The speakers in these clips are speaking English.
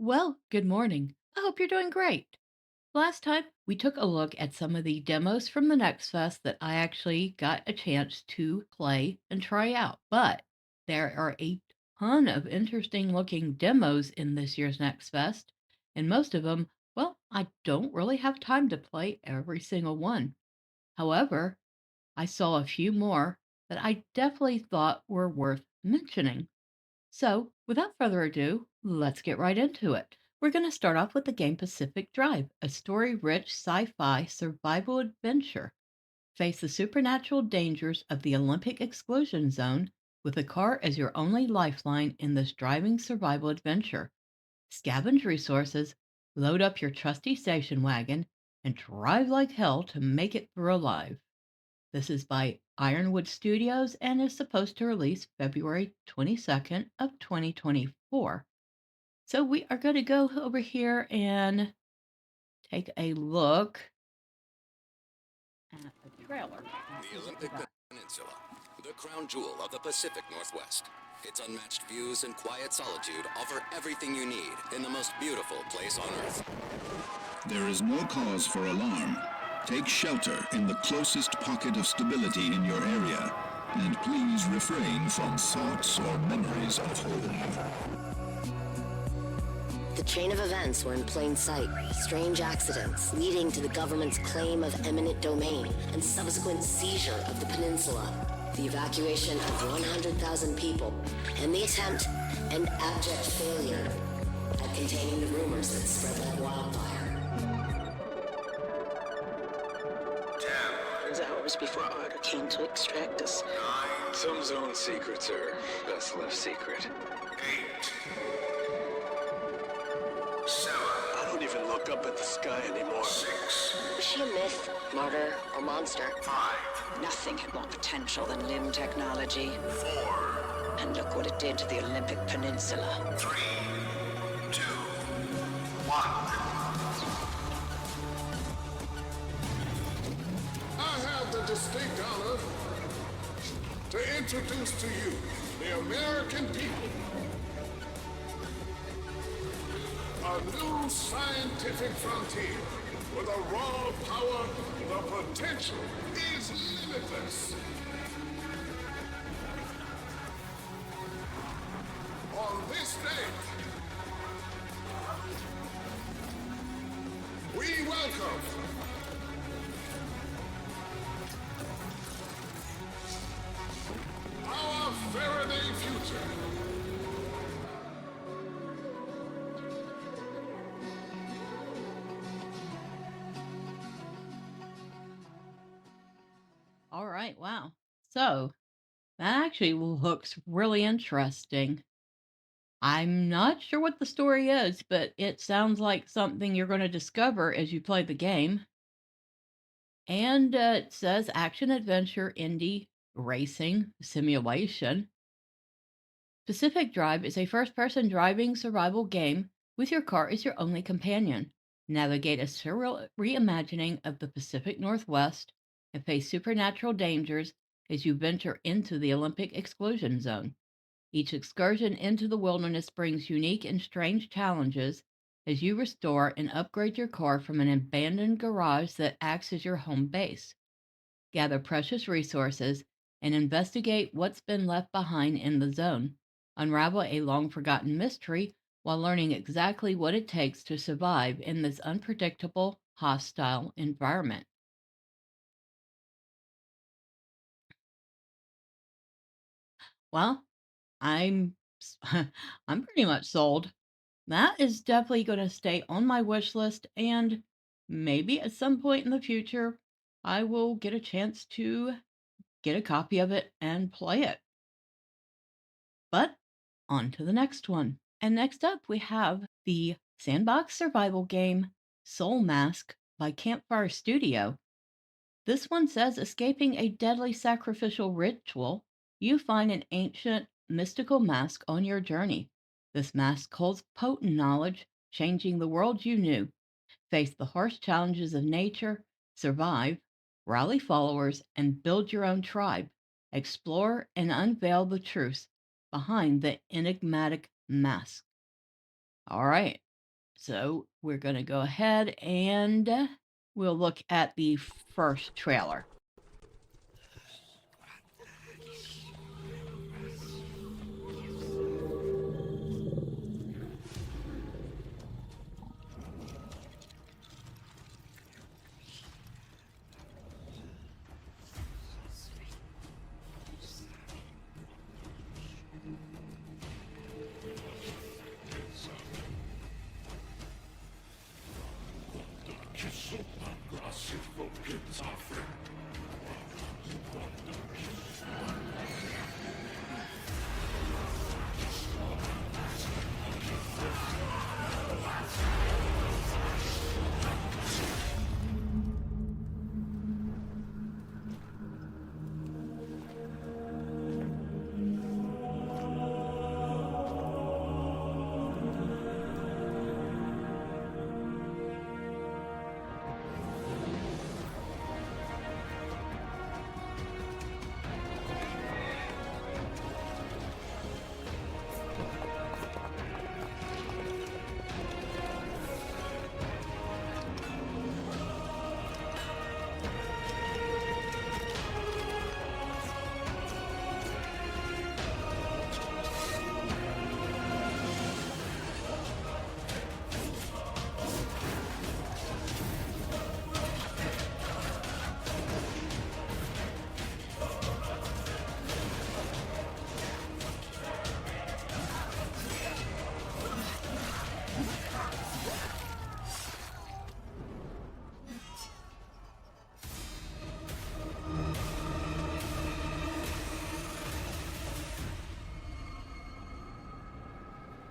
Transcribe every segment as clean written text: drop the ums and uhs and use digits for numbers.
Well, good morning. I hope you're doing great. Last time, we took a look at some of the demos from the NextFest that I actually got a chance to play and try out. But there are a ton of interesting looking demos in this year's NextFest, and most of them, well, I don't really have time to play every single one. However, I saw a few more that I definitely thought were worth mentioning. So, without further ado, let's get right into it. We're going to start off with the game Pacific Drive, a story rich sci fi survival adventure. Face the supernatural dangers of the Olympic exclusion zone with a car as your only lifeline in this driving survival adventure. Scavenge resources, load up your trusty station wagon, and drive like hell to make it through alive. This is by Ironwood Studios and is supposed to release February 22nd of 2024. So we are going to go over here and take a look at the trailer and see The what we Olympic got. Peninsula, the crown jewel of the Pacific Northwest. Its unmatched views and quiet solitude offer everything you need in the most beautiful place on Earth. There is no cause for alarm. Take shelter in the closest pocket of stability in your area, and please refrain from thoughts or memories of home. The chain of events were in plain sight. Strange accidents leading to the government's claim of eminent domain and subsequent seizure of the peninsula. The evacuation of 100,000 people and the attempt and abject failure at containing the rumors that spread like wildfire. 10 hours before Arda came to extract us. 9. Some zone secrets are best left secret. 8. 7. I don't even look up at the sky anymore. 6. Was she a myth, martyr, or monster? 5. Nothing had more potential than limb technology. 4. And look what it did to the Olympic Peninsula. 3. 2. 1. I have the distinct honor to introduce to you the American people. A new scientific frontier with a raw power, the potential is limitless. On this day, we welcome our Faraday future. All right, wow. So that actually looks really interesting. I'm not sure what the story is, but it sounds like something you're going to discover as you play the game. And it says action adventure indie racing simulation. Pacific Drive is a first person driving survival game with your car as your only companion. Navigate a surreal reimagining of the Pacific Northwest and face supernatural dangers as you venture into the Olympic exclusion zone. Each excursion into the wilderness brings unique and strange challenges as you restore and upgrade your car from an abandoned garage that acts as your home base. Gather precious resources and investigate what's been left behind in the zone. Unravel a long forgotten mystery while learning exactly what it takes to survive in this unpredictable, hostile environment. Well, I'm I'm pretty much sold. That is definitely going to stay on my wish list, and maybe at some point in the future, I will get a chance to get a copy of it and play it. But on to the next one. And next up, we have the sandbox survival game Soulmask by Campfire Studio. This one says escaping a deadly sacrificial ritual, you find an ancient mystical mask on your journey. This mask holds potent knowledge, changing the world you knew. Face the harsh challenges of nature, survive, rally followers, and build your own tribe. Explore and unveil the truths behind the enigmatic mask. All right. So we're going to go ahead and we'll look at the first trailer.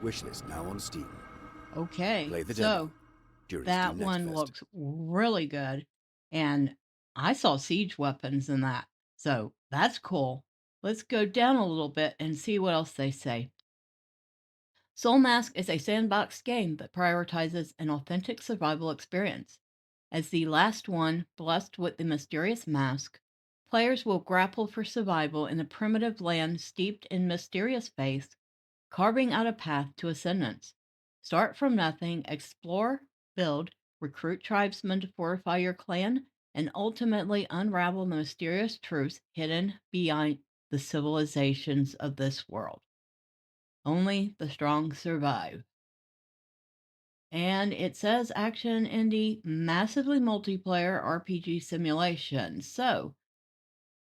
Wishlist now on Steam. Okay, Play the so demo during that Steam one NextFest. looks really good. And I saw siege weapons in that. So that's cool. Let's go down a little bit and see what else they say. Soulmask is a sandbox game that prioritizes an authentic survival experience. As the last one blessed with the mysterious mask, players will grapple for survival in a primitive land steeped in mysterious faith, carving out a path to ascendance. Start from nothing, explore, build, recruit tribesmen to fortify your clan, and ultimately unravel the mysterious truths hidden behind the civilizations of this world. Only the strong survive. And it says action indie massively multiplayer RPG simulation. So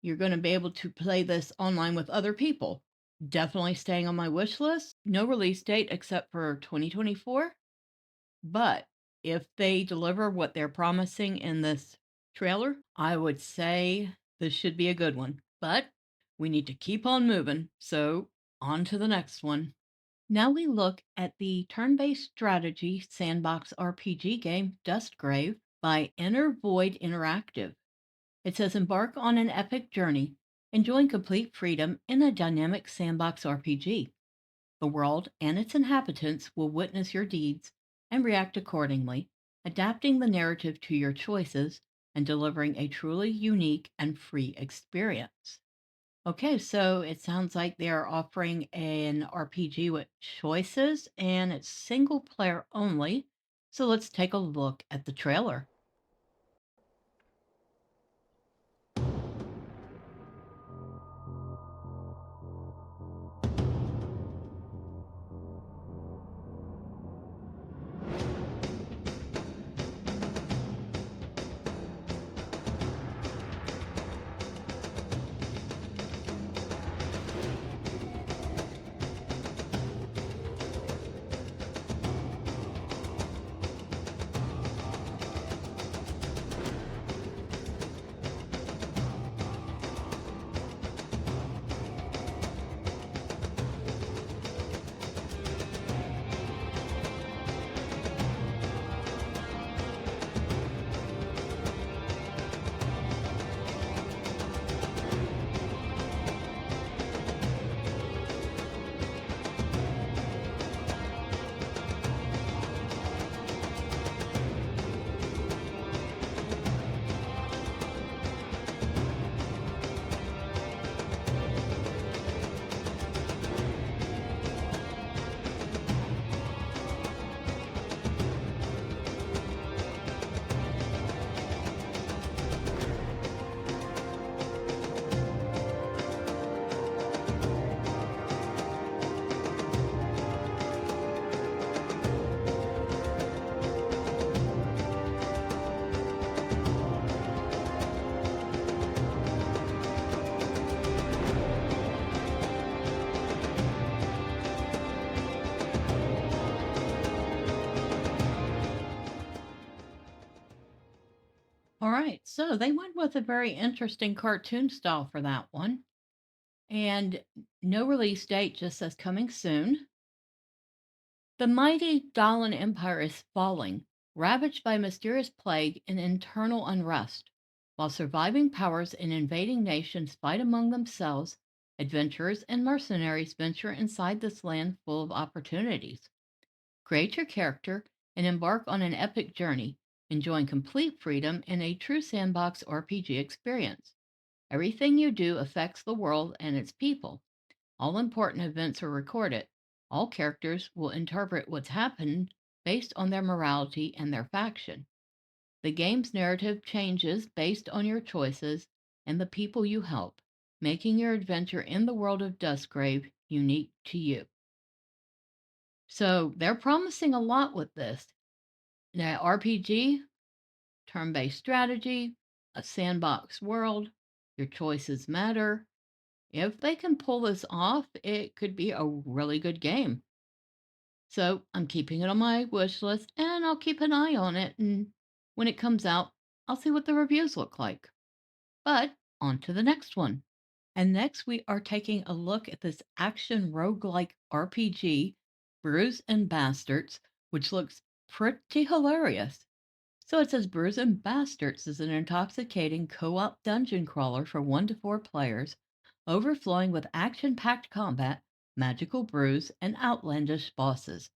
you're going to be able to play this online with other people. Definitely staying on my wish list. No release date except for 2024. But if they deliver what they're promising in this trailer, I would say this should be a good one. But we need to keep on moving. So on to the next one. Now we look at the turn-based strategy sandbox RPG game DustGrave by Inner Void Interactive. It says embark on an epic journey, enjoying complete freedom in a dynamic sandbox RPG. The world and its inhabitants will witness your deeds and react accordingly, adapting the narrative to your choices and delivering a truly unique and free experience. Okay, so it sounds like they're offering an RPG with choices and it's single player only. So let's take a look at the trailer. All right, so they went with a very interesting cartoon style for that one. And no release date, just says coming soon. The mighty Dahlin Empire is falling, ravaged by mysterious plague and internal unrest. While surviving powers and invading nations fight among themselves, adventurers and mercenaries venture inside this land full of opportunities. Create your character and embark on an epic journey, enjoying complete freedom in a true sandbox RPG experience. Everything you do affects the world and its people. All important events are recorded. All characters will interpret what's happened based on their morality and their faction. The game's narrative changes based on your choices and the people you help, making your adventure in the world of DustGrave unique to you. So they're promising a lot with this. Now, RPG, turn based strategy, a sandbox world, your choices matter. If they can pull this off, it could be a really good game. So I'm keeping it on my wish list and I'll keep an eye on it. And when it comes out, I'll see what the reviews look like. But on to the next one. And next, we are taking a look at this action roguelike RPG, Brews and Bastards, which looks pretty hilarious. So it says Brews and Bastards is an intoxicating co op dungeon crawler for 1 to 4 players, overflowing with action packed combat, magical brews, and outlandish bosses.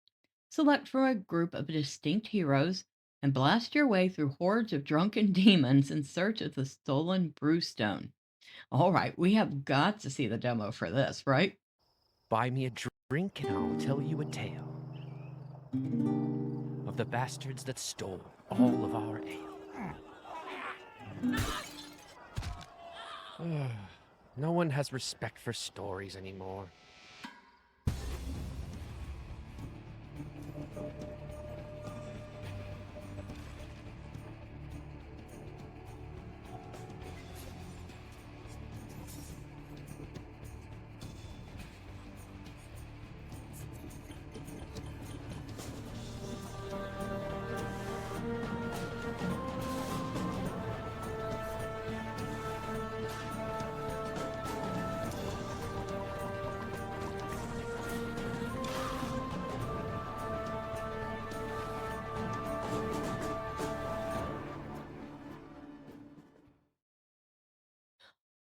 Select from a group of distinct heroes and blast your way through hordes of drunken demons in search of the stolen brewstone. All right, we have got to see the demo for this, right? Buy me a drink and I'll tell you a tale of the bastards that stole all of our ale. No one has respect for stories anymore.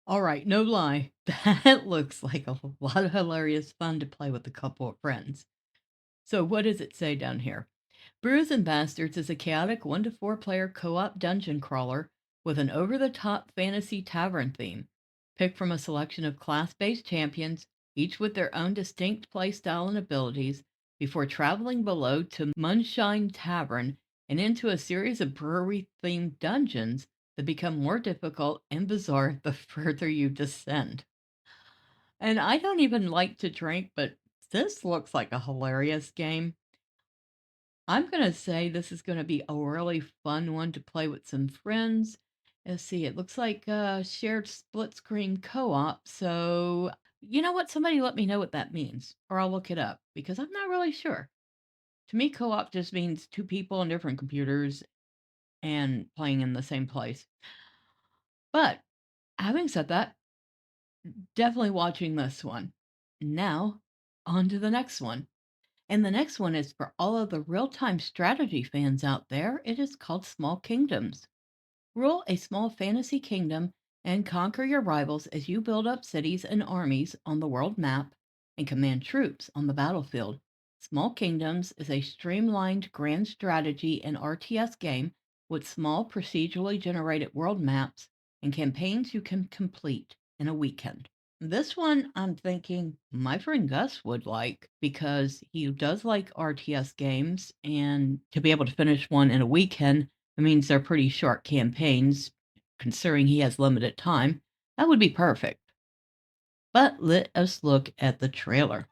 All right, no lie. That looks like a lot of hilarious fun to play with a couple of friends. So, what does it say down here? Brews and Bastards is a chaotic 1 to 4 player co op dungeon crawler with an over the top fantasy tavern theme. Pick from a selection of class based champions, each with their own distinct playstyle and abilities, before traveling below to Moonshine Tavern and into a series of brewery themed dungeons that become more difficult and bizarre the further you descend. And I don't even like to drink, but this looks like a hilarious game. I'm going to say this is going to be a really fun one to play with some friends. Let's see, it looks like shared split screen co op. So, you know what? Somebody let me know what that means, or I'll look it up because I'm not really sure. To me, co op just means 2 people on different computers and playing in the same place. But having said that, definitely watching this one. Now, on to the next one. And the next one is for all of the real time strategy fans out there. It is called Small Kingdoms. Rule a small fantasy kingdom and conquer your rivals as you build up cities and armies on the world map and command troops on the battlefield. Small Kingdoms is a streamlined grand strategy and RTS game with small procedurally generated world maps and campaigns you can complete in a weekend. This one I'm thinking my friend Gus would like because he does like RTS games, and to be able to finish one in a weekend, it means they're pretty short campaigns, considering he has limited time. That would be perfect. But let us look at the trailer.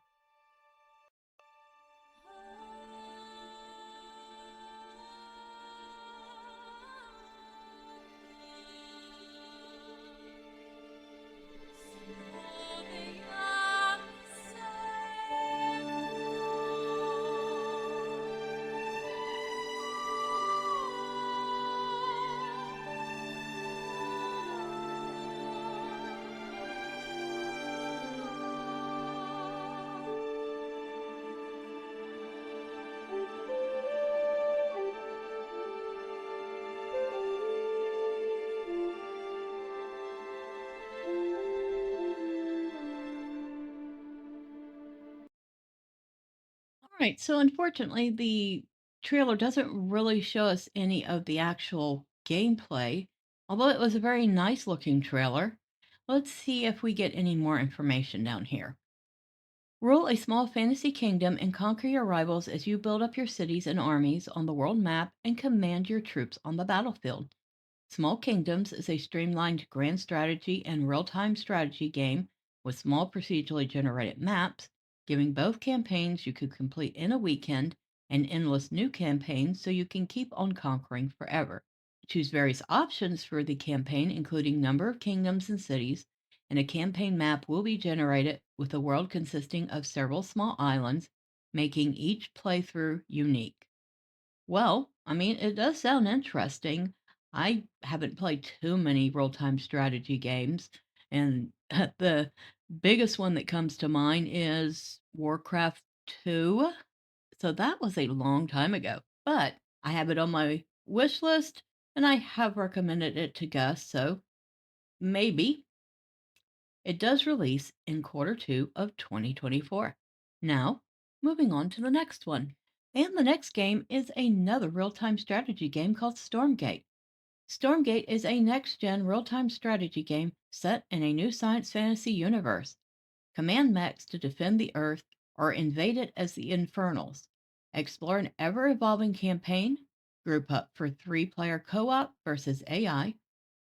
Right. So unfortunately, the trailer doesn't really show us any of the actual gameplay, although it was a very nice looking trailer. Let's see if we get any more information down here. Rule a small fantasy kingdom and conquer your rivals as you build up your cities and armies on the world map and command your troops on the battlefield. Small Kingdoms is a streamlined grand strategy and real time strategy game with small procedurally generated maps, giving both campaigns you could complete in a weekend and endless new campaigns so you can keep on conquering forever. Choose various options for the campaign, including number of kingdoms and cities, and a campaign map will be generated with a world consisting of several small islands, making each playthrough unique. Well, I mean, it does sound interesting. I haven't played too many real-time strategy games, and the biggest one that comes to mind is Warcraft 2. So that was a long time ago, but I have it on my wish list, and I have recommended it to Gus, so maybe it does release in quarter two of 2024. Now, moving on to the next one. And the next game is another real time strategy game called Stormgate. Stormgate is a next gen real time strategy game set in a new science fantasy universe. Command mechs to defend the Earth or invade it as the Infernals. Explore an ever evolving campaign, group up for 3-player co op versus AI,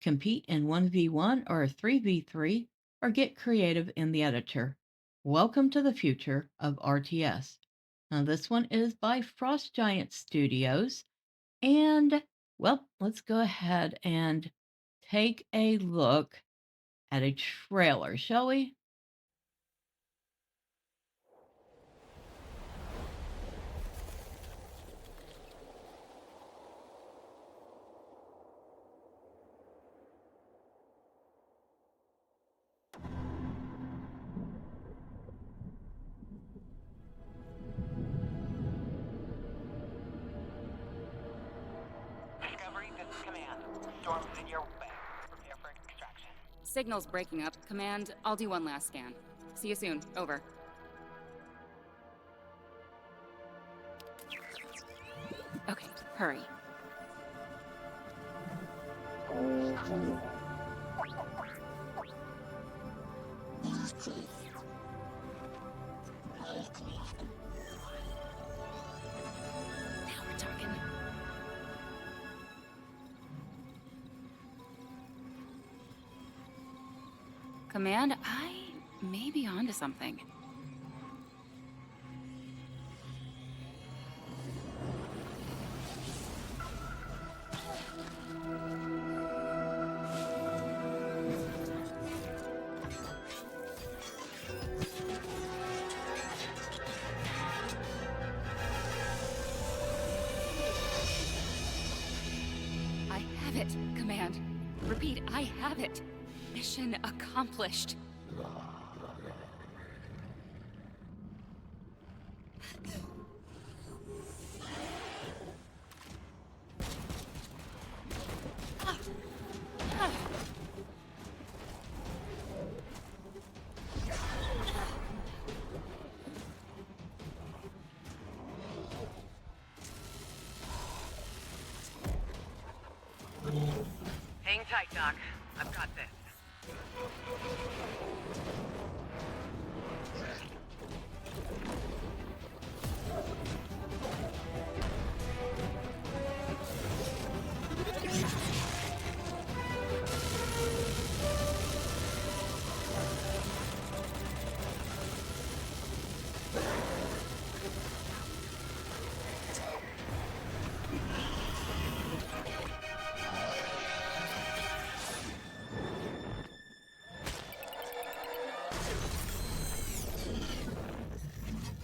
compete in 1v1 or 3v3, or get creative in the editor. Welcome to the future of RTS. Now, this one is by Frost Giant Studios. And, well, let's go ahead and take a look at a trailer, shall we? Discovery, this is Command. Storm's in your way. Prepare for extraction. Signal's breaking up. Command, I'll do one last scan. See you soon. Over. Okay, hurry. Now we're talking. Command, I may be onto something. I have it, Command. Repeat, I have it. Mission accomplished. Hang tight, Doc. I've got this.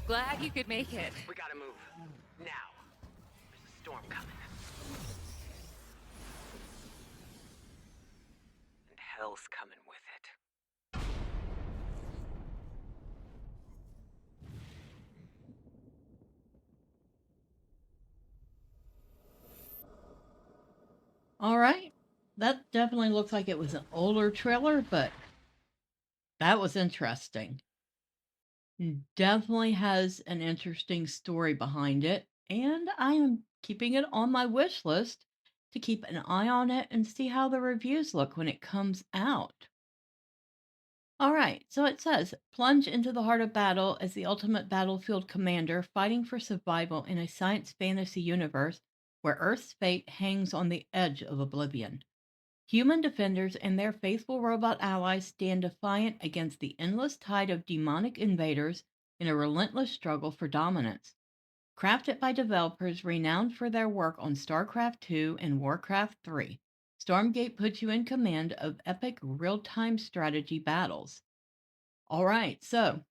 Glad you could make it. We gotta move. Now. There's a storm coming. And hell's coming with it. All right. That definitely looks like it was an older trailer, but that was interesting. Definitely has an interesting story behind it, and I am keeping it on my wish list to keep an eye on it and see how the reviews look when it comes out. All right, so it says plunge into the heart of battle as the ultimate battlefield commander fighting for survival in a science fantasy universe where Earth's fate hangs on the edge of oblivion. Human defenders and their faithful robot allies stand defiant against the endless tide of demonic invaders in a relentless struggle for dominance. Crafted by developers renowned for their work on StarCraft II and Warcraft III, Stormgate puts you in command of epic real time strategy battles. All right, so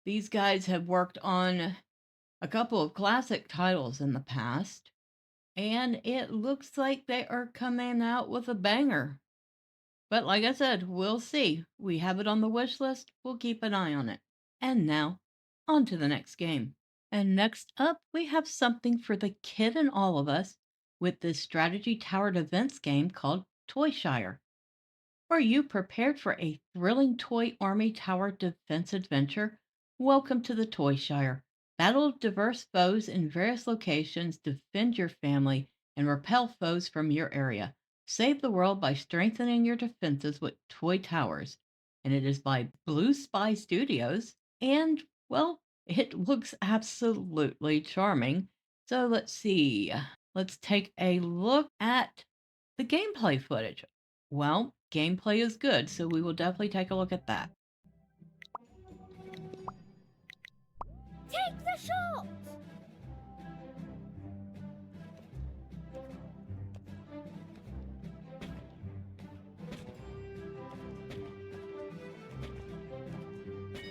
these guys have worked on a couple of classic titles in the past, and it looks like they are coming out with a banger. But like I said, we'll see. We have it on the wish list. We'll keep an eye on it. And now, on to the next game. And next up, we have something for the kid in all of us with this strategy towered events game called Toy Shire. Are you prepared for a thrilling toy army tower defense adventure? Welcome to the Toy Shire. Battle diverse foes in various locations, defend your family, and repel foes from your area. Save the world by strengthening your defenses with toy towers. And it is by Blue Spy Studios. And, well, it looks absolutely charming. So let's see. Let's take a look at the gameplay footage. Well, gameplay is good, so we will definitely take a look at that. Take the shot!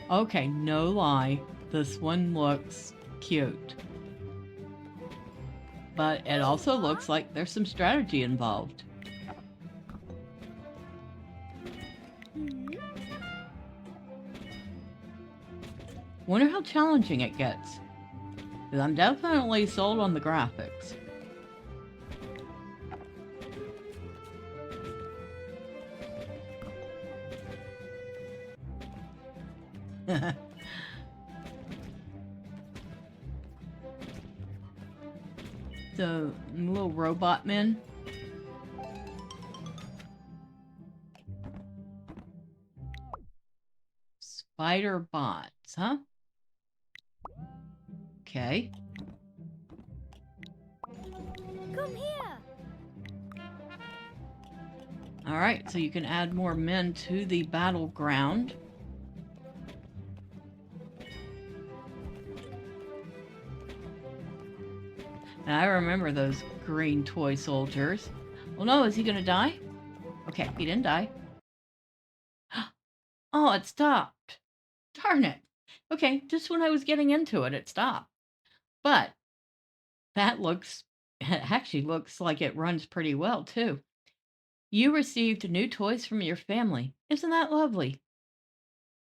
Okay, no lie, this one looks cute. But it also looks like there's some strategy involved. Wonder how challenging it gets. 'Cause I'm definitely sold on the graphics. The little robot men. Spider bots, huh? Okay. Come here. All right, so you can add more men to the battleground. And I remember those green toy soldiers. Well, no, is he gonna die? Okay, he didn't die. Oh, it stopped. Darn it. Okay, just when I was getting into it, it stopped. But that looks, it actually looks like it runs pretty well, too. You received new toys from your family. Isn't that lovely?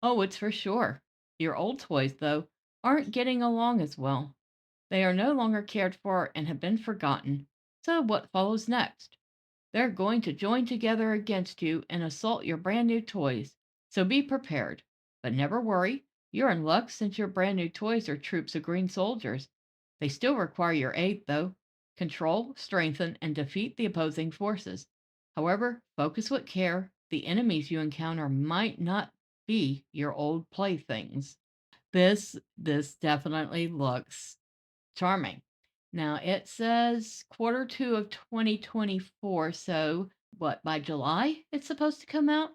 Oh, it's for sure. Your old toys, though, aren't getting along as well. They are no longer cared for and have been forgotten. So what follows next? They're going to join together against you and assault your brand new toys. So be prepared. But never worry, you're in luck since your brand new toys are troops of green soldiers. They still require your aid, though. Control, strengthen, and defeat the opposing forces. However, focus with care. The enemies you encounter might not be your old playthings. This definitely looks charming. Now it says Q2 of 2024, so what, by July it's supposed to come out?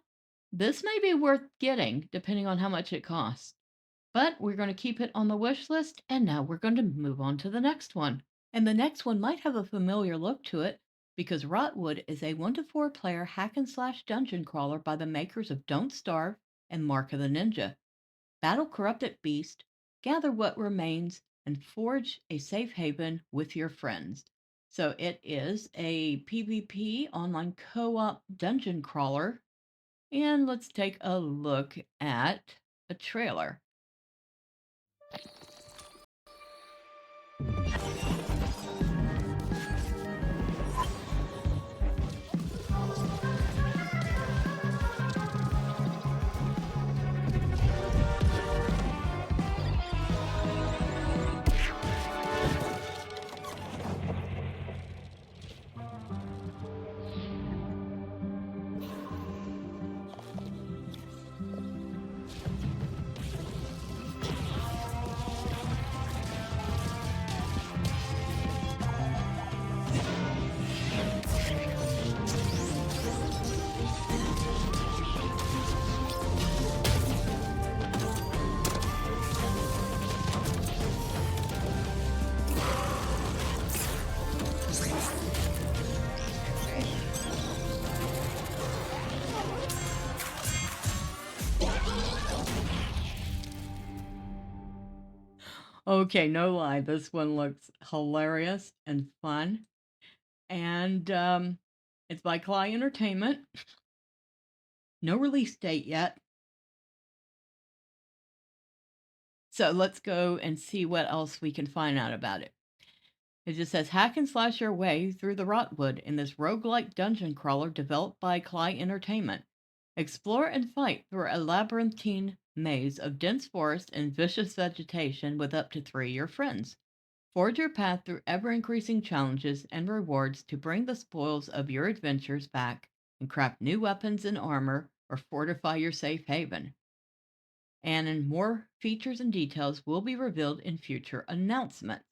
This may be worth getting, depending on how much it costs. But we're going to keep it on the wish list, and now we're going to move on to the next one. And the next one might have a familiar look to it, because Rotwood is a 1 to 4 player hack and slash dungeon crawler by the makers of Don't Starve and Mark of the Ninja. Battle corrupted beast, gather what remains, and forge a safe haven with your friends. So it is a PvP online co-op dungeon crawler. And let's take a look at a trailer. Okay, no lie, this one looks hilarious and fun, and, it's by Cly Entertainment. No release date yet. So let's go and see what else we can find out about it. It just says, "Hack and slash your way through the Rotwood in this roguelike dungeon crawler developed by Cly Entertainment. Explore and fight through a labyrinthine maze of dense forest and vicious vegetation with up to 3 of your friends. Forge your path through ever-increasing challenges and rewards to bring the spoils of your adventures back and craft new weapons and armor or fortify your safe haven. And more features and details will be revealed in future announcements."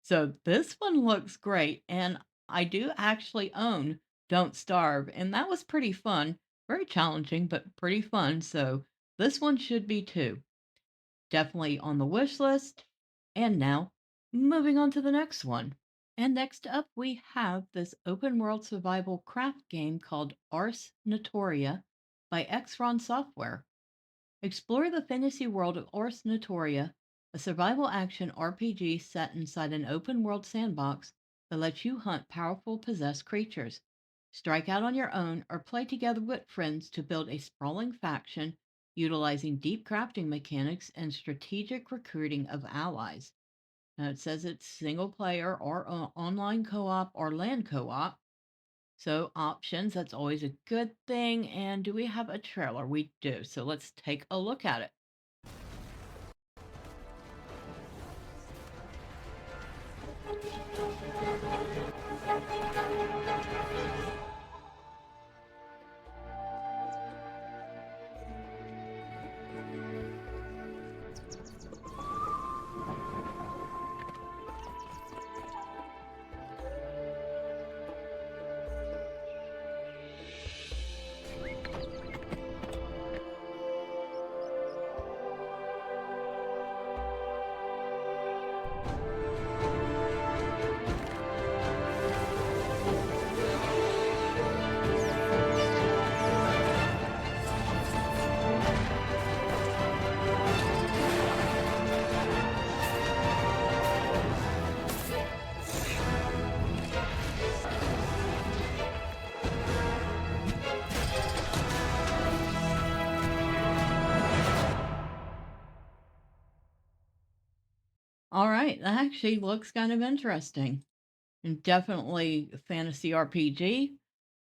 So this one looks great, and I do actually own Don't Starve, and that was pretty fun. Very challenging, but pretty fun. So this one should be too. Definitely on the wish list. And now, moving on to the next one. And next up, we have this open world survival craft game called Ars Notoria by Xron Software. Explore the fantasy world of Ars Notoria, a survival action RPG set inside an open world sandbox that lets you hunt powerful possessed creatures. Strike out on your own or play together with friends to build a sprawling faction utilizing deep crafting mechanics and strategic recruiting of allies. Now it says it's single player or online co op or LAN co op. So options, that's always a good thing. And do we have a trailer? We do. So let's take a look at it. All right, that actually looks kind of interesting. And definitely a fantasy RPG.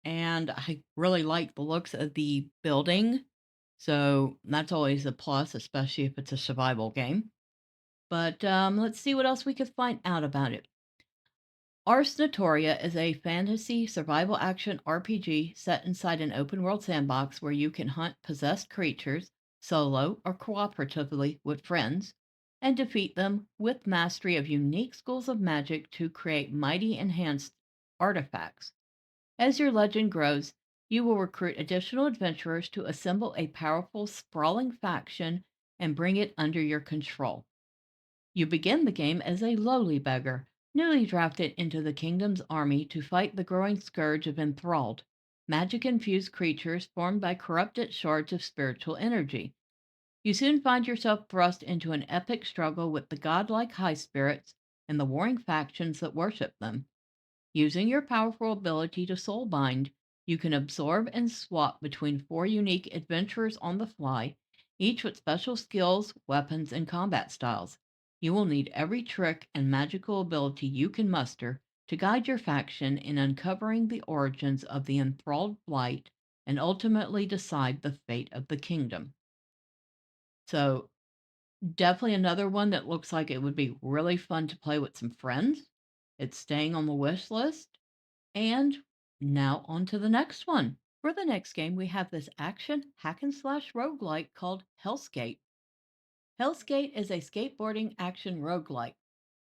And I really like the looks of the building. So that's always a plus, especially if it's a survival game. But let's see what else we could find out about it. Ars Notoria is a fantasy survival action RPG set inside an open world sandbox where you can hunt possessed creatures solo or cooperatively with friends and defeat them with mastery of unique schools of magic to create mighty enhanced artifacts. As your legend grows, you will recruit additional adventurers to assemble a powerful, sprawling faction and bring it under your control. You begin the game as a lowly beggar, newly drafted into the kingdom's army to fight the growing scourge of enthralled, magic infused creatures formed by corrupted shards of spiritual energy. You soon find yourself thrust into an epic struggle with the godlike high spirits and the warring factions that worship them. Using your powerful ability to soulbind, you can absorb and swap between 4 unique adventurers on the fly, each with special skills, weapons, and combat styles. You will need every trick and magical ability you can muster to guide your faction in uncovering the origins of the enthralled blight and ultimately decide the fate of the kingdom. So, definitely another one that looks like it would be really fun to play with some friends. It's staying on the wish list. And now on to the next one. For the next game, we have this action hack and slash roguelike called Helskate. Helskate is a skateboarding action roguelike.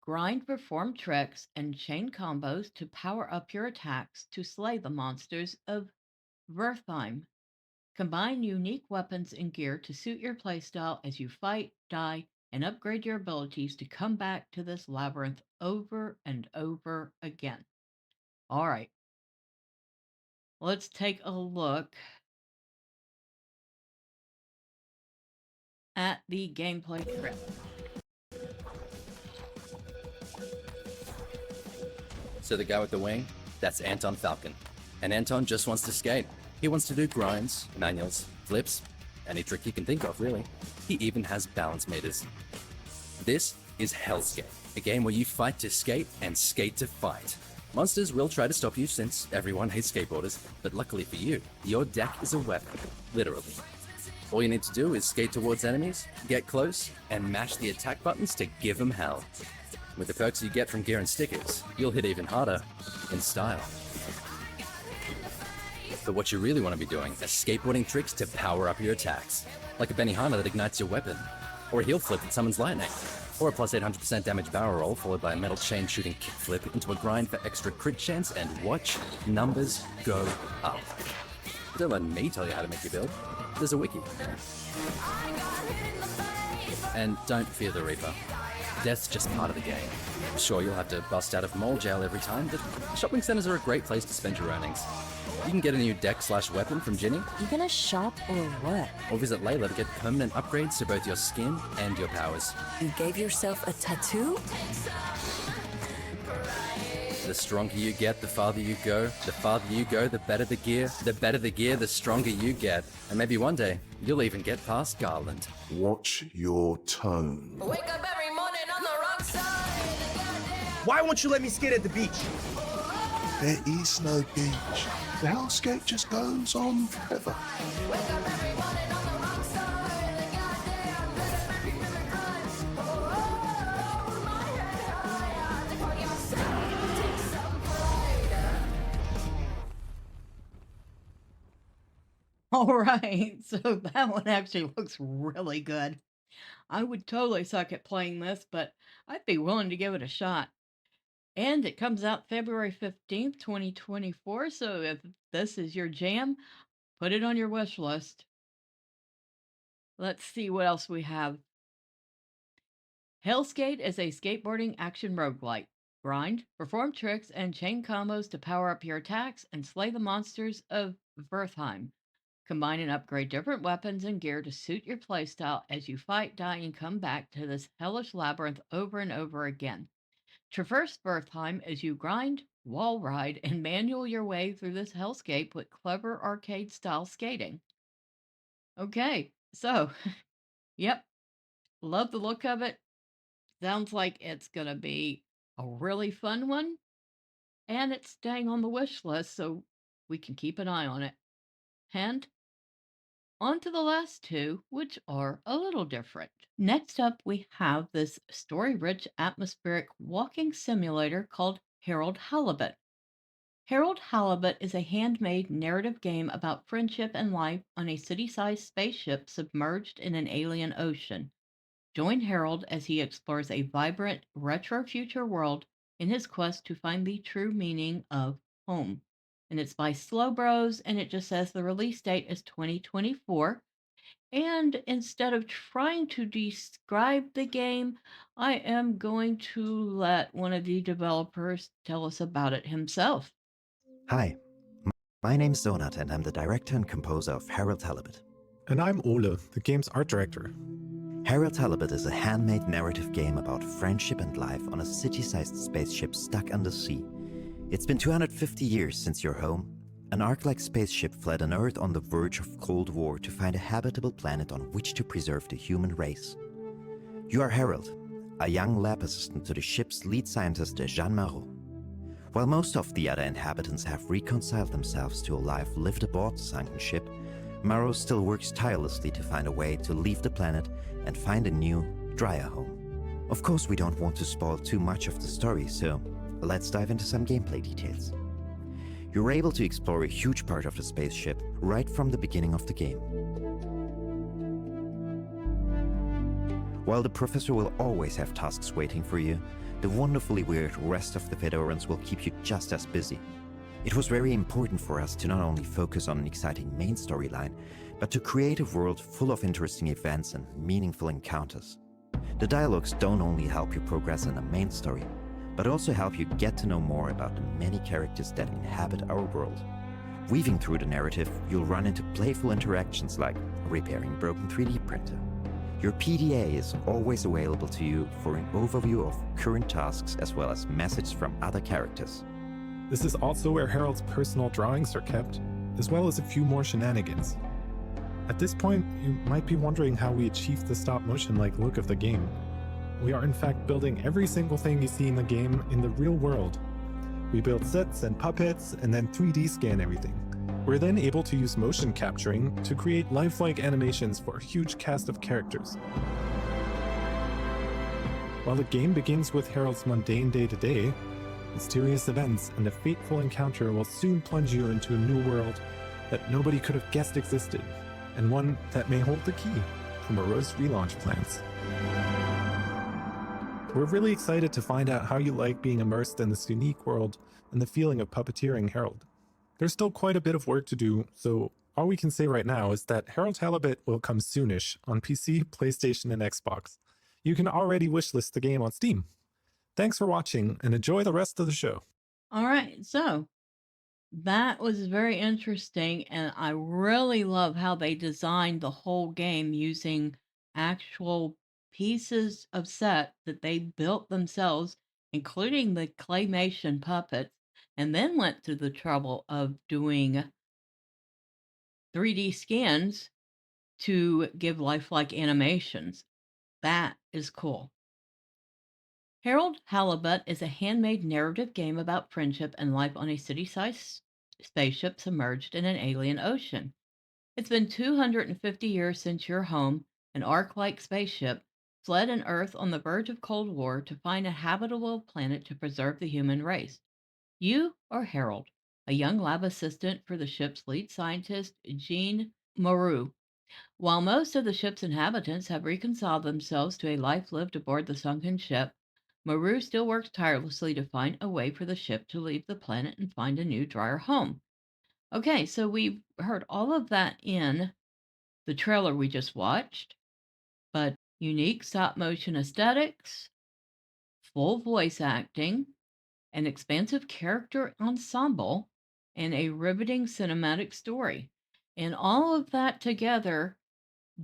Grind, perform tricks, and chain combos to power up your attacks to slay the monsters of Vertheim. Combine unique weapons and gear to suit your playstyle as you fight, die, and upgrade your abilities to come back to this labyrinth over and over again. All right, let's take a look at the gameplay trip. So the guy with the wing, that's Anton Falcon. And Anton just wants to skate. He wants to do grinds, manuals, flips, any trick you can think of, really. He even has balance meters. This is Helskate, a game where you fight to skate and skate to fight. Monsters will try to stop you since everyone hates skateboarders, but luckily for you, your deck is a weapon, literally. All you need to do is skate towards enemies, get close, and mash the attack buttons to give them hell. With the perks you get from gear and stickers, you'll hit even harder, in style. But what you really want to be doing is skateboarding tricks to power up your attacks, like a Benihana that ignites your weapon, or a heel flip that summons lightning, or a plus 800% damage barrel roll followed by a metal chain shooting kickflip into a grind for extra crit chance, and watch numbers go up. Don't let me tell you how to make your build. There's a wiki. And don't fear the Reaper. Death's just part of the game. Sure, you'll have to bust out of mole jail every time, but shopping centers are a great place to spend your earnings. You can get a new deck/weapon from Ginny. You gonna shop or what? Or visit Layla to get permanent upgrades to both your skin and your powers. You gave yourself a tattoo? The stronger you get, the farther you go. The farther you go, the better the gear. The better the gear, the stronger you get. And maybe one day, you'll even get past Garland. Watch your tone. Wake up every morning on the wrong side. Why won't you let me skate at the beach? There is no beach. The Helskate just goes on forever. Wake up every morning on the wrong side. The goddamn rhythm make me feel the crunch. Oh, my head higher. Take for yourself. Take some pride. All right, so that one actually looks really good. I would totally suck at playing this, but I'd be willing to give it a shot. And it comes out February 15th, 2024, so if this is your jam, put it on your wish list. Let's see what else we have. Helskate is a skateboarding action roguelite. Grind, perform tricks, and chain combos to power up your attacks and slay the monsters of Vertheim. Combine and upgrade different weapons and gear to suit your playstyle as you fight, die, and come back to this hellish labyrinth over and over again. Traverse Vertheim as you grind, wall ride, and manual your way through this hellscape with clever arcade-style skating. Okay, so, yep, love the look of it. Sounds like it's going to be a really fun one, and it's staying on the wish list, so we can keep an eye on it. And on to the last two, which are a little different. Next up, we have this story-rich, atmospheric walking simulator called Halibut. Halibut is a handmade narrative game about friendship and life on a city-sized spaceship submerged in an alien ocean. Join Harold as he explores a vibrant, retro-future world in his quest to find the true meaning of home. And it's by Slow Bros, and it just says the release date is 2024. And instead of trying to describe the game, I am going to let one of the developers tell us about it himself. Hi, my name's Donut, and I'm the director and composer of Halibut. And I'm Ole, the game's art director. Halibut is a handmade narrative game about friendship and life on a city-sized spaceship stuck under sea. It's been 250 years since your home. An Ark-like spaceship fled an Earth on the verge of Cold War to find a habitable planet on which to preserve the human race. You are Harold, a young lab assistant to the ship's lead scientist, Jean Marot. While most of the other inhabitants have reconciled themselves to a life lived aboard the sunken ship, Marot still works tirelessly to find a way to leave the planet and find a new, drier home. Of course, we don't want to spoil too much of the story, so let's dive into some gameplay details. You're able to explore a huge part of the spaceship right from the beginning of the game. While the professor will always have tasks waiting for you, the wonderfully weird rest of the Fedorans will keep you just as busy. It was very important for us to not only focus on an exciting main storyline, but to create a world full of interesting events and meaningful encounters. The dialogues don't only help you progress in the main story, but also help you get to know more about the many characters that inhabit our world. Weaving through the narrative, you'll run into playful interactions like repairing a broken 3D printer. Your PDA is always available to you for an overview of current tasks as well as messages from other characters. This is also where Harold's personal drawings are kept, as well as a few more shenanigans. At this point, you might be wondering how we achieved the stop-motion-like look of the game. We are in fact building every single thing you see in the game in the real world. We build sets and puppets and then 3D scan everything. We're then able to use motion capturing to create lifelike animations for a huge cast of characters. While the game begins with Harold's mundane day-to-day, mysterious events and a fateful encounter will soon plunge you into a new world that nobody could have guessed existed, and one that may hold the key for morose relaunch plans. We're really excited to find out how you like being immersed in this unique world and the feeling of puppeteering Harold. There's still quite a bit of work to do, so all we can say right now is that Harold Halibut will come soonish on PC, PlayStation, and Xbox. You can already wishlist the game on Steam. Thanks for watching, and enjoy the rest of the show. All right, so that was very interesting, and I really love how they designed the whole game using actual pieces of set that they built themselves, including the claymation puppets, and then went to the trouble of doing 3D scans to give lifelike animations. That is cool. Harold Halibut is a handmade narrative game about friendship and life on a city-sized spaceship submerged in an alien ocean. It's been 250 years since your home, an Ark-like spaceship, fled an Earth on the verge of Cold War to find a habitable planet to preserve the human race. You are Harold, a young lab assistant for the ship's lead scientist, Jean Moreau. While most of the ship's inhabitants have reconciled themselves to a life lived aboard the sunken ship, Maru still works tirelessly to find a way for the ship to leave the planet and find a new, drier home. Okay, so we've heard all of that in the trailer we just watched, but unique stop motion aesthetics, full voice acting, an expansive character ensemble, and a riveting cinematic story. And all of that together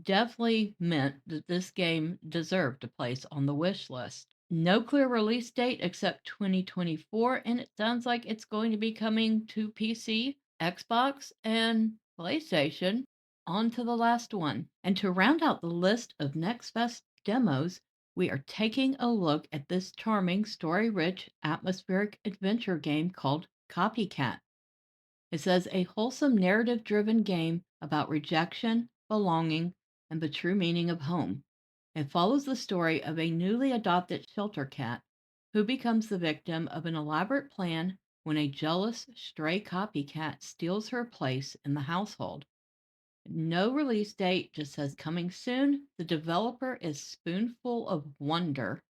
definitely meant that this game deserved a place on the wish list. No clear release date except 2024, and it sounds like it's going to be coming to PC, Xbox, and PlayStation. On to the last one. And to round out the list of NextFest demos, we are taking a look at this charming, story-rich, atmospheric adventure game called CopyCat. It says a wholesome narrative-driven game about rejection, belonging, and the true meaning of home. It follows the story of a newly adopted shelter cat who becomes the victim of an elaborate plan when a jealous stray copycat steals her place in the household. No release date, just says coming soon. The developer is Spoonful of Wonder.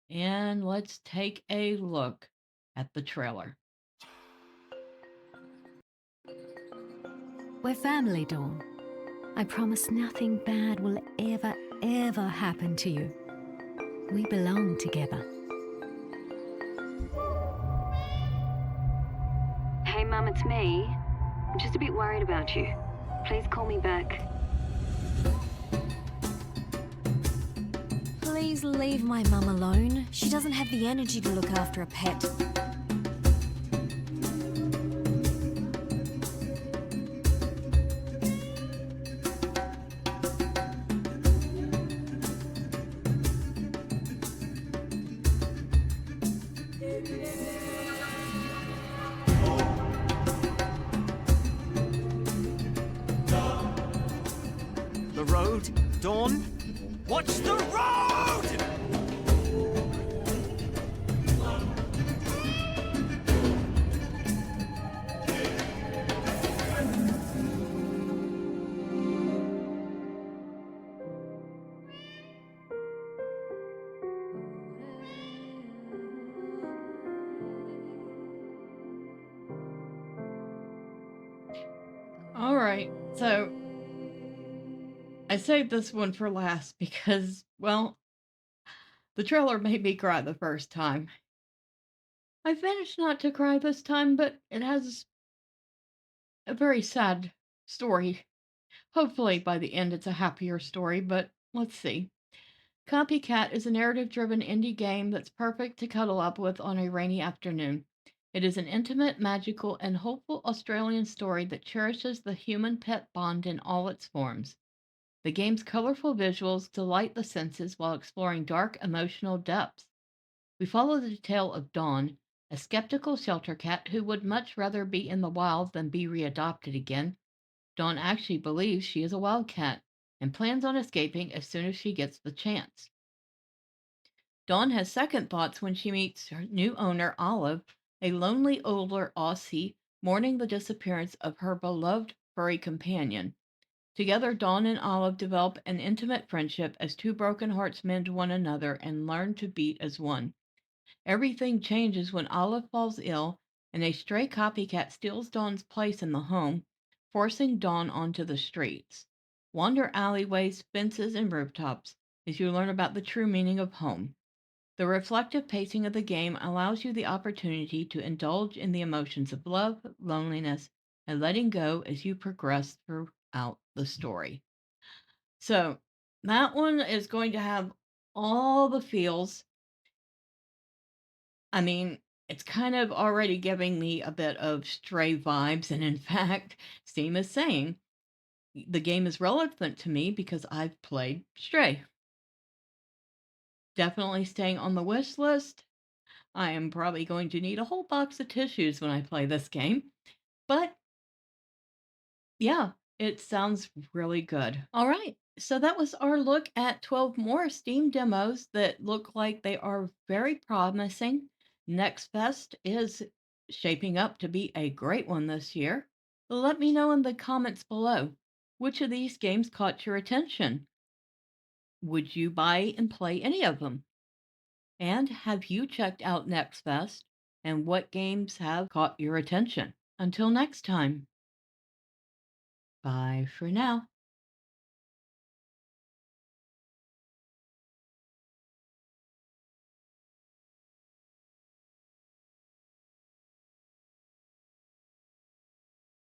And let's take a look at the trailer. We're family, Dawn. I promise nothing bad will ever happen to you. We belong together. Hey, Mum, it's me. I'm just a bit worried about you. Please call me back. Please leave my mum alone. She doesn't have the energy to look after a pet. The road, Dawn? Watch the road! All right, so I saved this one for last because, well, the trailer made me cry the first time. I managed not to cry this time, but it has a very sad story. Hopefully, by the end, it's a happier story, but let's see. CopyCat is a narrative driven indie game that's perfect to cuddle up with on a rainy afternoon. It is an intimate, magical, and hopeful Australian story that cherishes the human pet bond in all its forms. The game's colorful visuals delight the senses while exploring dark emotional depths. We follow the tale of Dawn, a skeptical shelter cat who would much rather be in the wild than be readopted again. Dawn actually believes she is a wildcat and plans on escaping as soon as she gets the chance. Dawn has second thoughts when she meets her new owner, Olive, a lonely older Aussie mourning the disappearance of her beloved furry companion. Together, Dawn and Olive develop an intimate friendship as two broken hearts mend one another and learn to beat as one. Everything changes when Olive falls ill and a stray copycat steals Dawn's place in the home, forcing Dawn onto the streets. Wander alleyways, fences, and rooftops as you learn about the true meaning of home. The reflective pacing of the game allows you the opportunity to indulge in the emotions of love, loneliness, and letting go as you progress throughout the story. So, that one is going to have all the feels. I mean, it's kind of already giving me a bit of Stray vibes, and in fact, Steam is saying the game is relevant to me because I've played Stray. Definitely staying on the wish list. I am probably going to need a whole box of tissues when I play this game. But yeah, it sounds really good. All right. So that was our look at 12 more Steam demos that look like they are very promising. Next Fest is shaping up to be a great one this year. Let me know in the comments below which of these games caught your attention. Would you buy and play any of them? And have you checked out Next Fest? And what games have caught your attention? Until next time. Bye for now.